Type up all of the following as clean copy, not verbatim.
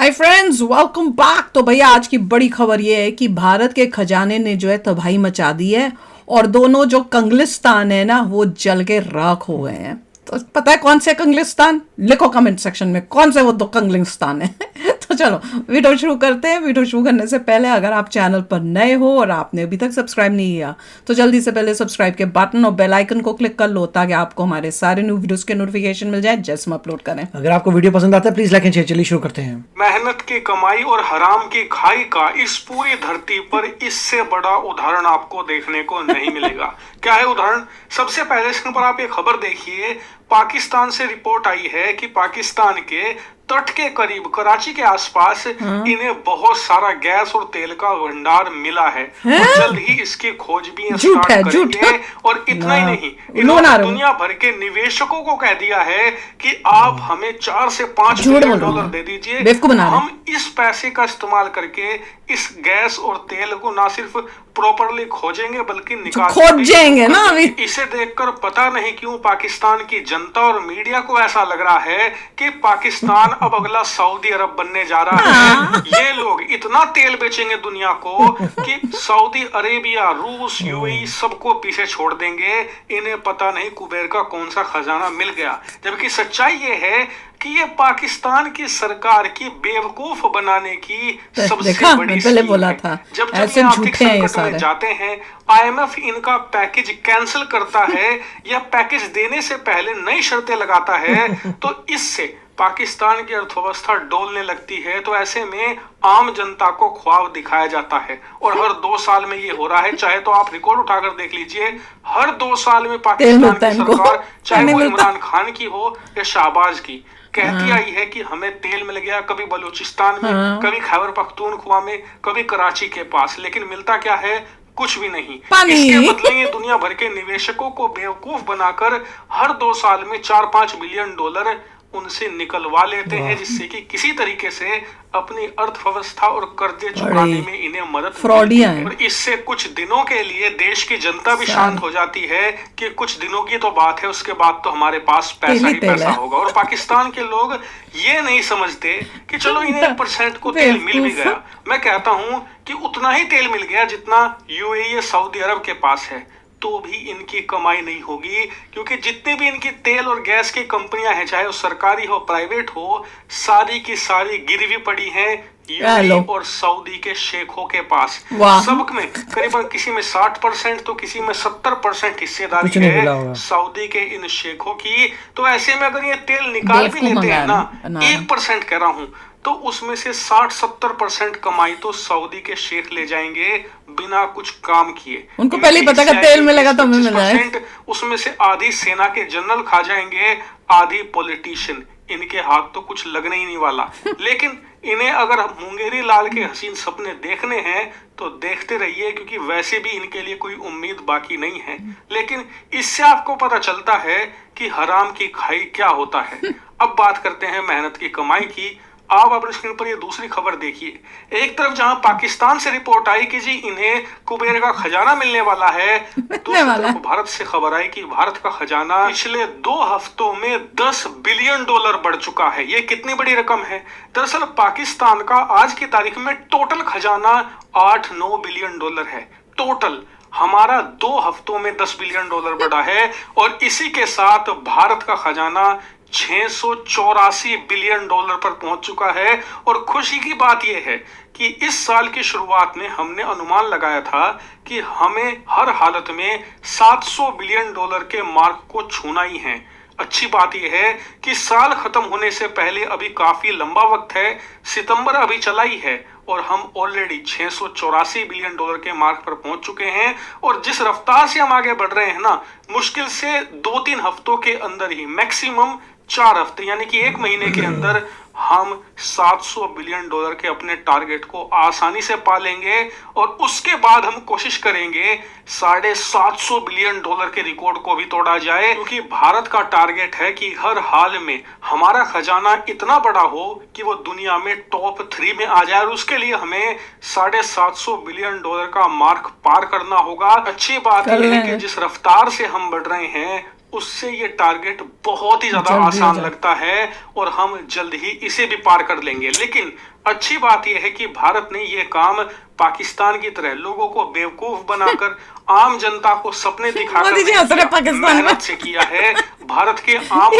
Hi friends, welcome back. तो भैया आज की बड़ी खबर ये है कि भारत के खजाने ने जो है तबाही मचा दी है और दोनों जो कंगलिस्तान है ना वो जल के राख हो गए हैं। तो पता है कौन से कंगलिस्तान? लिखो कमेंट सेक्शन में कौन से वो दो कंगलिस्तान है। तो चलो वीडियो शुरू करते हैं। वीडियो शुरू करने से पहले अगर आप चैनल पर नए हो और आपने अभी तक सब्सक्राइब नहीं किया तो जल्दी से पहले सब्सक्राइब के बटन और बेल आइकन को क्लिक कर लो ताकि आपको हमारे सारे न्यू वीडियोस के नोटिफिकेशन मिल जाए जैसे हम अपलोड करें। अगर आपको वीडियो पसंद आता है प्लीज लाइक एंड शेयर। चलिए शुरू करते हैं। मेहनत की कमाई और हराम की खाई का इस पूरी धरती पर इससे बड़ा उदाहरण आपको देखने को नहीं मिलेगा। क्या है उदाहरण? सबसे पहले स्क्रीन पर आप ये खबर देखिए। पाकिस्तान से रिपोर्ट आई है कि पाकिस्तान के तट के करीब कराची के आसपास इन्हें बहुत सारा गैस और तेल का भंडार मिला है और जल्द ही इसकी खोजबीन स्टार्ट करेंगे। और इतना ही नहीं, इन्होंने दुनिया भर के निवेशकों को कह दिया है कि आप हमें 4 से 5 बिलियन डॉलर दे दीजिए, हम इस पैसे का इस्तेमाल करके इस गैस और तेल को ना सिर्फ प्रॉपरली खोजेंगे बल्कि खोजेंगे ना। इसे देखकर पता नहीं क्यों पाकिस्तान की जनता और मीडिया को ऐसा लग रहा है कि पाकिस्तान अब अगला सऊदी अरब बनने जा रहा है। ये लोग इतना तेल बेचेंगे दुनिया को कि सऊदी अरेबिया, रूस, यूएई सबको पीछे छोड़ देंगे। इन्हें पता नहीं कुबेर का कौन सा खजाना मिल गया। जबकि सच्चाई ये है कि ये पाकिस्तान की सरकार की बेवकूफ बनाने की सबसे बड़ी स्कीम है। जब ये आर्थिक संकट में जाते हैं, आईएमएफ इनका पैकेज कैंसिल करता है या पैकेज देने से पहले नई शर्तें लगाता है तो इससे पाकिस्तान की अर्थव्यवस्था डोलने लगती है। तो ऐसे में आम जनता को ख्वाब दिखाया जाता है और हर 2 साल में ये हो रहा है। चाहे तो आप रिकॉर्ड उठाकर देख लीजिए, हर 2 साल में पाकिस्तान की सरकार, चाहे वो इमरान खान की हो या शहबाज की, कहती आई है कि हमें तेल मिल गया, कभी बलूचिस्तान में, कभी खैबर पख्तूनख्वा में, कभी कराची के पास, लेकिन मिलता क्या है? कुछ भी नहीं। इसके बदले ये दुनिया भर के निवेशकों को बेवकूफ बनाकर हर 2 साल में 4-5 बिलियन डॉलर उनसे निकलवा लेते हैं, जिससे कि किसी तरीके से अपनी अर्थव्यवस्था और कर्जे चुकाने में इन्हें मदद मिलती है। और इससे कुछ दिनों के लिए देश की जनता भी शांत हो जाती है कि कुछ दिनों की तो बात है, उसके बाद तो हमारे पास पैसा ही पैसा होगा। और पाकिस्तान के लोग ये नहीं समझते कि चलो इन्हें 1% को तेल मिल भी गया। मैं कहता हूं कि उतना ही तेल मिल गया जितना यूएई या सऊदी अरब के पास है, तो भी इनकी कमाई नहीं होगी, क्योंकि जितने भी इनकी तेल और गैस की कंपनियां हैं, चाहे वो सरकारी हो प्राइवेट हो, सारी की सारी गिरवी पड़ी हैं यूएई और सऊदी के शेखों के पास। सब में करीबन किसी में 60% तो किसी में 70% हिस्सेदारी है सऊदी के इन शेखों की। तो ऐसे में अगर ये तेल निकाल भी लेते हैं ना, 1% कह रहा हूं, तो उसमें से 60-70% कमाई तो सऊदी के शेख ले जाएंगे बिना कुछ काम किए। उनको पहले पता का तेल मिलेगा तो हमें मिला है। उसमें से आधी सेना के जनरल खा जाएंगे, आधी पॉलिटिशियन। इनके हाथ तो कुछ लगने ही नहीं वाला। लेकिन इन्हें अगर मुंगेरी लाल के हसीन सपने देखने हैं तो देखते रहिए, क्योंकि वैसे भी इनके लिए कोई उम्मीद बाकी नहीं है। लेकिन इससे आपको पता चलता है कि हराम की खाई क्या होता है। अब बात करते हैं मेहनत की कमाई की। आप अपने स्क्रीन पर ये दूसरी खबर देखिए। एक तरफ जहां पाकिस्तान से रिपोर्ट आई कि जी इन्हें कुबेर का खजाना मिलने वाला है, दूसरी तरफ भारत से खबर आई कि भारत का खजाना पिछले 2 हफ्तों में 10 बिलियन डॉलर बढ़ चुका है। ये कितनी बड़ी रकम है? दरअसल पाकिस्तान का आज की तारीख में टोटल खजाना 8-9 बिलियन डॉलर है टोटल। हमारा 2 हफ्तों में 10 बिलियन डॉलर बढ़ा है और इसी के साथ भारत का खजाना 684 बिलियन डॉलर पर पहुंच चुका है। और खुशी की बात यह है कि इस साल की शुरुआत में हमने अनुमान लगाया था कि हमें हर हालत में 700 बिलियन डॉलर के मार्क को छूना ही है। अच्छी बात यह है कि साल खत्म होने से पहले अभी काफी लंबा वक्त है, सितंबर अभी चला ही है और हम ऑलरेडी 684 बिलियन डॉलर के मार्क पर पहुंच चुके हैं। और जिस रफ्तार से हम आगे बढ़ रहे हैं ना, मुश्किल से 2-3 हफ्तों के अंदर ही, मैक्सिमम 4 हफ्ते यानी कि 1 महीने के अंदर हम 700 बिलियन डॉलर के अपने टारगेट को आसानी से पा लेंगे। और उसके बाद हम कोशिश करेंगे 750 बिलियन डॉलर के रिकॉर्ड को भी तोड़ा जाए, क्योंकि भारत का टारगेट है कि हर हाल में हमारा खजाना इतना बड़ा हो कि वो दुनिया में टॉप 3 में आ जाए। और उसके लिए हमें 750 बिलियन डॉलर का मार्क पार करना होगा। अच्छी बात यह है कि जिस रफ्तार से हम बढ़ रहे हैं उससे ये टारगेट बहुत ही ज्यादा आसान लगता है और हम जल्द ही इसे भी पार कर लेंगे। लेकिन अच्छी बात यह है कि भारत ने ये काम पाकिस्तान की तरह लोगों को बेवकूफ बनाकर आम जनता को सपने दिखाकर मेहनत से किया है। भारत के आम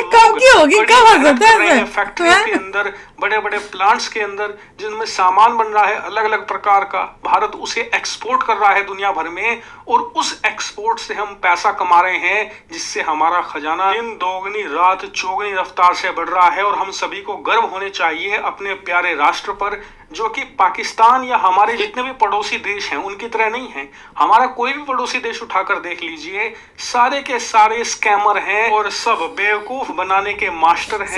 फैक्ट्रियों के अंदर, बड़े बड़े प्लांट्स के अंदर जिनमें सामान बन रहा है अलग अलग प्रकार का, भारत उसे एक्सपोर्ट कर रहा है दुनिया भर में, और उस एक्सपोर्ट से हम पैसा कमा रहे हैं जिससे हमारा खजाना दिन दोगुनी रात चौगुनी रफ्तार से बढ़ रहा है। और हम सभी को गर्व होने चाहिए अपने प्यारे राष्ट्र पर, जो कि पाकिस्तान या हमारे जितने भी पड़ोसी देश हैं उनकी तरह नहीं है। हमारा कोई भी पड़ोसी देश उठाकर देख लीजिए, सारे के सारे स्कैमर हैं और सब बेवकूफ बनाने के मास्टर हैं।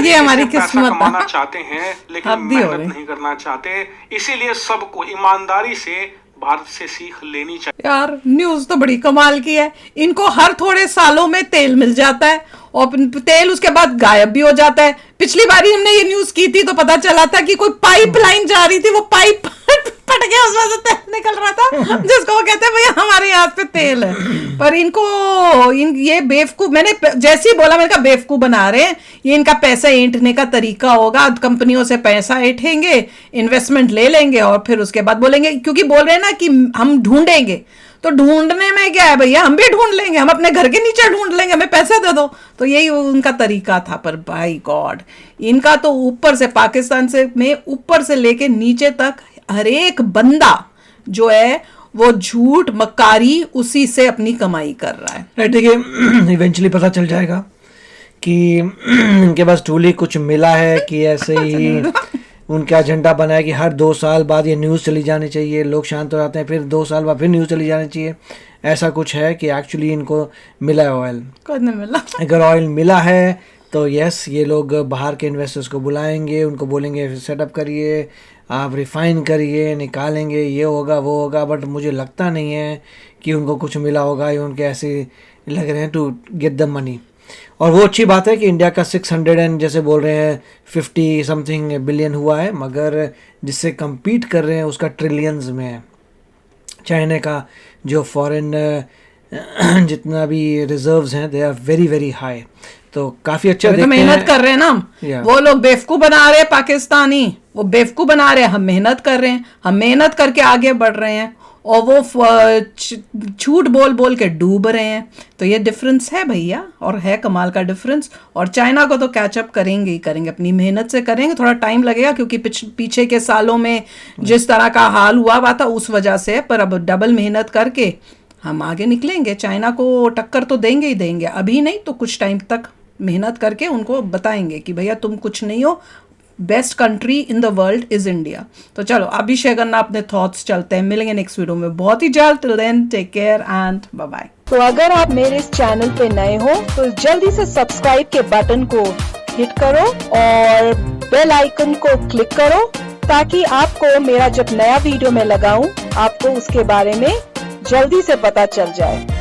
ये हमारी किस्मत कमाना चाहते हैं लेकिन मेहनत नहीं करना चाहते, इसीलिए सबको ईमानदारी से भारत से सीख लेनी चाहिए। यार न्यूज तो बड़ी कमाल की है। इनको हर थोड़े सालों में तेल मिल जाता है और तेल उसके बाद गायब भी हो जाता है। पिछली बारी हमने ये न्यूज की थी तो पता चला था कि कोई पाइपलाइन जा रही थी, वो पाइप फट गया, उसमें से तेल निकल रहा था, जिसको वो कहते हैं भैया हमारे यहाँ पे तेल है। पर ये बेवकूफ, मैंने जैसे ही बोला मैंने कहा बेवकूफ बना रहे हैं, ये इनका पैसा ऐंठने का तरीका होगा। कंपनियों से पैसा ऐंठेंगे, इन्वेस्टमेंट ले लेंगे और फिर उसके बाद बोलेंगे, क्योंकि बोल रहे हैं ना कि हम ढूंढेंगे, तो ढूंढने में क्या है भैया, हम भी ढूंढ लेंगे, हम अपने घर के नीचे ढूंढ लेंगे, हमें पैसे दे दो। तो यही उनका तरीका था। पर भाई गॉड, इनका तो ऊपर से पाकिस्तान से में ऊपर से लेके नीचे तक हर एक बंदा जो है वो झूठ मक्कारी उसी से अपनी कमाई कर रहा है। राइट, देखिए इवेंचुअली पता चल जाएगा कि इनके पास ट्रूली कुछ मिला है कि ऐसे ही उनका एजेंडा बना है कि हर 2 साल बाद ये न्यूज़ चली जानी चाहिए, लोग शांत हो जाते हैं, फिर 2 साल बाद फिर न्यूज़ चली जानी चाहिए। ऐसा कुछ है कि एक्चुअली इनको मिला है ऑयल। मिला, अगर ऑयल मिला है तो यस, ये लोग बाहर के इन्वेस्टर्स को बुलाएंगे, उनको बोलेंगे सेटअप करिए, आप रिफाइन करिए, निकालेंगे, ये होगा वो होगा। बट मुझे लगता नहीं है कि उनको कुछ मिला होगा, ये उनके ऐसे लग रहे हैं टू गेट द मनी। और वो अच्छी बात है कि इंडिया का 600 एंड जैसे बोल रहे हैं 50 समथिंग बिलियन हुआ है, मगर जिससे compete कर रहे हैं उसका ट्रिलियंस में है। चाइना का जो फॉरेन जितना भी रिजर्व्स हैं they are very very high, तो काफ़ी अच्छा तो मेहनत कर रहे हैं ना वो लोग, बेवकूफ़ बना रहे हैं पाकिस्तानी, वो बेवकूफ़ बना रहे हैं, हम मेहनत कर रहे हैं, हम मेहनत करके आगे बढ़ रहे हैं और वो झूठ बोल बोल के डूब रहे हैं। तो ये डिफरेंस है भैया, और है कमाल का डिफरेंस। और चाइना को तो कैचअप करेंगे ही करेंगे, अपनी मेहनत से करेंगे, थोड़ा टाइम लगेगा क्योंकि पीछे के सालों में जिस तरह का हाल हुआ था उस वजह से, पर अब डबल मेहनत करके हम आगे निकलेंगे। चाइना को टक्कर तो देंगे ही देंगे, अभी नहीं तो कुछ टाइम तक मेहनत करके उनको बताएंगे कि भैया तुम कुछ नहीं हो, best country in the world is India. तो चलो अभी शेयर करना अपने थॉट्स, चलते हैं, मिलेंगे नेक्स्ट वीडियो में बहुत ही जल्द। Till then take care and bye bye. तो अगर आप मेरे इस चैनल पे नए हो तो जल्दी से सब्सक्राइब के बटन को हिट करो और बेल आइकन को क्लिक करो, ताकि आपको मेरा जब नया वीडियो मैं लगाऊं आपको उसके बारे में जल्दी से पता चल जाए।